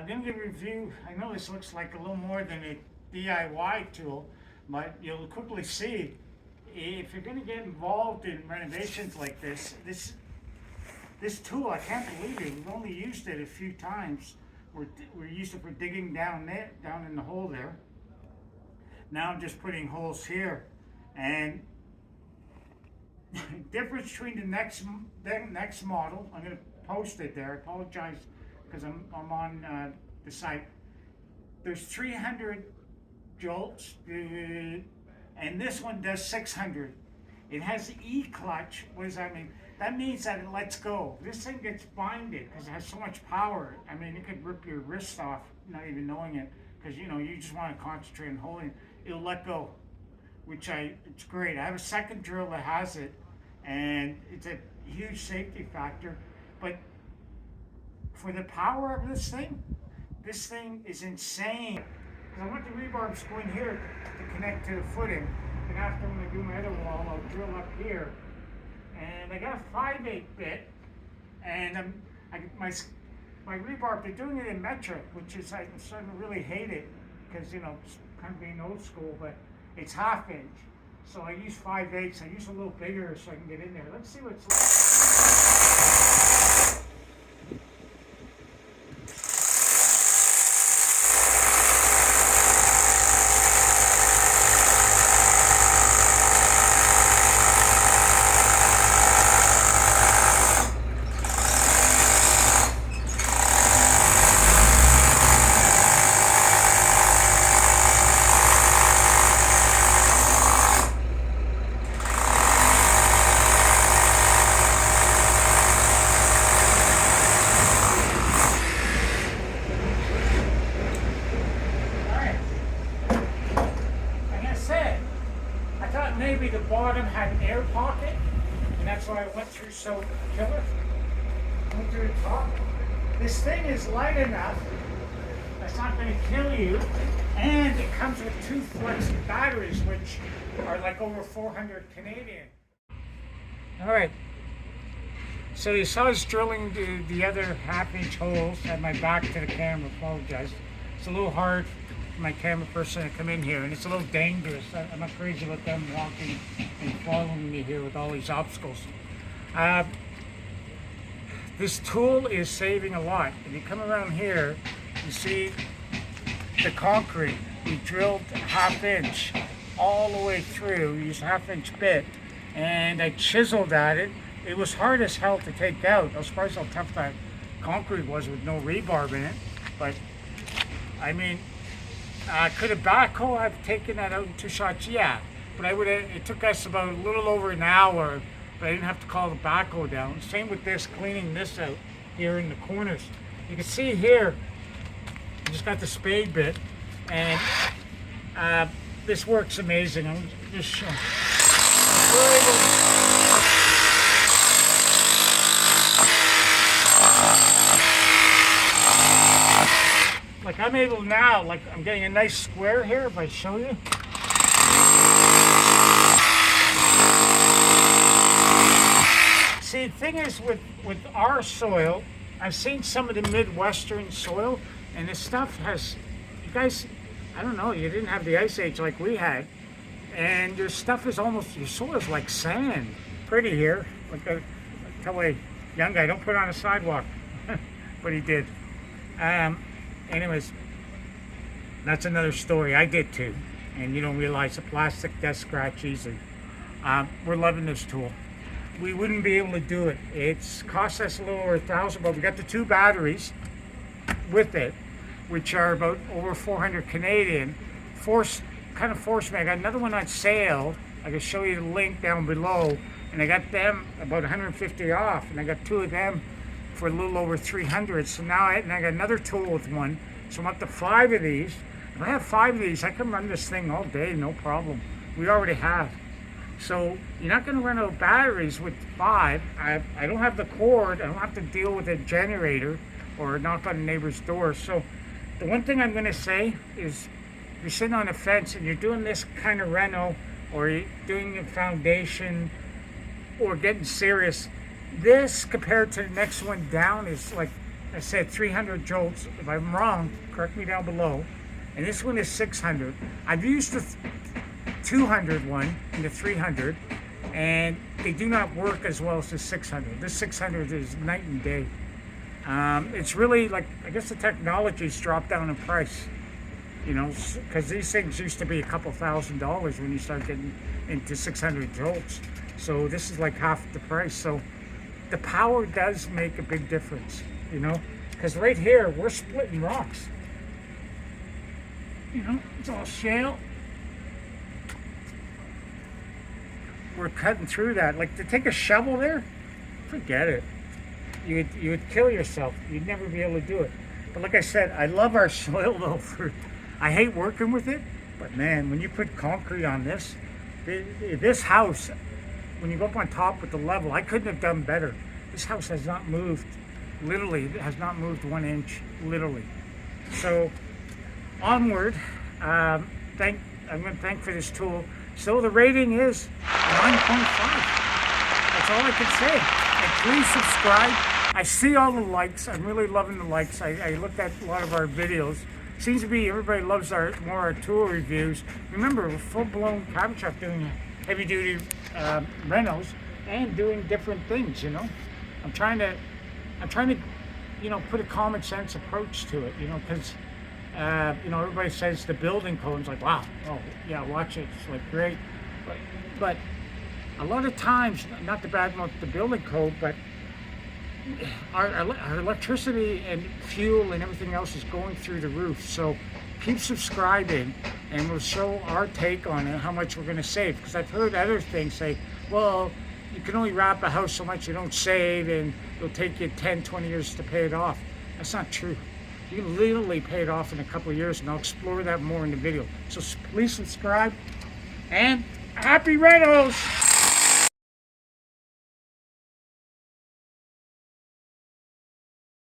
I'm going to review. I know this looks like a little more than a DIY tool, but you'll quickly see if you're going to get involved in renovations like this tool, I can't believe it. We've only used it a few times. We used it for digging down in the hole there. Now I'm just putting holes here, and difference between the next model. I'm going to post it there. I apologize because I'm on the site. There's 300 jolts, and this one does 600. It has the E-clutch. What does that mean? That means that it lets go. This thing gets binded because it has so much power. I mean, it could rip your wrist off, not even knowing it, because you just want to concentrate on holding it. It'll let go, which it's great. I have a second drill that has it, and it's a huge safety factor. But for the power of this thing is insane. Because I want the rebarbs to go in here to connect to the footing. And after when I do my other wall, I'll drill up here. And I got a 5/8 bit, and my rebarb, they're doing it in metric, which is, I'm starting to really hate it, because, it's kind of being old school, but it's 1/2 inch. So I use 5/8, I use a little bigger so I can get in there. Let's see what's like. Maybe the bottom had an air pocket, and that's why I went through so killer. Went through the top. This thing is light enough that's not going to kill you, and it comes with 2 flex batteries, which are like over 400 Canadian. All right. So you saw us drilling the other 1/2 inch holes. I had my back to the camera. Apologize. It's a little hard for my camera person to come in here, and it's a little dangerous. I'm not crazy about them walking and following me here with all these obstacles. This tool is saving a lot. If you come around here, you see the concrete. We drilled 1/2 inch all the way through. We used a 1/2 inch bit, and I chiseled at it. It was hard as hell to take out. I was surprised how tough that concrete was with no rebarb in it. But I mean, could a backhoe have taken that out in 2 shots? Yeah, but it took us about a little over an hour, but I didn't have to call the backhoe down. Same with this, cleaning this out here in the corners. You can see here, I just got the spade bit, and this works amazing. I'm just showing. Like I'm able now, like I'm getting a nice square here if I show you. See, the thing is with our soil, I've seen some of the Midwestern soil, and this stuff has, you guys, I don't know, you didn't have the ice age like we had, and your stuff is almost, your soil is like sand. Pretty here. Like tell a young guy, don't put it on a sidewalk, but he did. Anyways, that's another story. I did too, and you don't realize the plastic does scratch easily. We're loving this tool. We wouldn't be able to do it. It's cost us a little over $1,000, but we got the 2 batteries with it, which are about over 400 Canadian. Kind of forced me. I got another one on sale. I can show you the link down below, and I got them about 150 off, and I got 2 of them for a little over 300. So now I got another tool with one. So I'm up to 5 of these. If I have 5 of these, I can run this thing all day, no problem. We already have. So you're not going to run out of batteries with 5. I don't have the cord. I don't have to deal with a generator or knock on a neighbor's door. So the one thing I'm going to say is, if you're sitting on a fence and you're doing this kind of reno, or you're doing a foundation, or getting serious, this compared to the next one down is like I said 300 jolts. If I'm wrong, correct me down below. And this one is 600. I've used the 200 one and the 300, and they do not work as well as the 600. This 600 is night and day. It's really like, I guess the technology's dropped down in price, you know, because these things used to be a couple $1,000s when you start getting into 600 jolts. So this is like half the price. So the power does make a big difference, you know, because right here we're splitting rocks. You know, it's all shale. We're cutting through that. Like, to take a shovel there, forget it. You would kill yourself. You'd never be able to do it. But like I said, I love our soil though. I hate working with it, but man, when you put concrete on this, this house, when you go up on top with the level, I couldn't have done better. This house has not moved, literally, it has not moved 1 inch, literally. So, onward. I'm going to thank for this tool. So the rating is 9.5. That's all I can say. And please subscribe. I see all the likes. I'm really loving the likes. I looked at a lot of our videos. Seems to be everybody loves our tool reviews. Remember, we're full-blown cabin shop doing heavy-duty rentals and doing different things. You know, I'm trying to, you know, put a common sense approach to it. You know, because you know, everybody says the building code is like, wow, oh yeah, watch it, it's like great, but a lot of times, not to badmouth the building code, but our electricity and fuel and everything else is going through the roof. So keep subscribing, and we'll show our take on it, how much we're going to save. Because I've heard other things say, well, you can only wrap a house so much, you don't save, and it'll take you 10, 20 years to pay it off. That's not true. You can literally pay it off in a couple of years, and I'll explore that more in the video. So please subscribe, and happy rentals!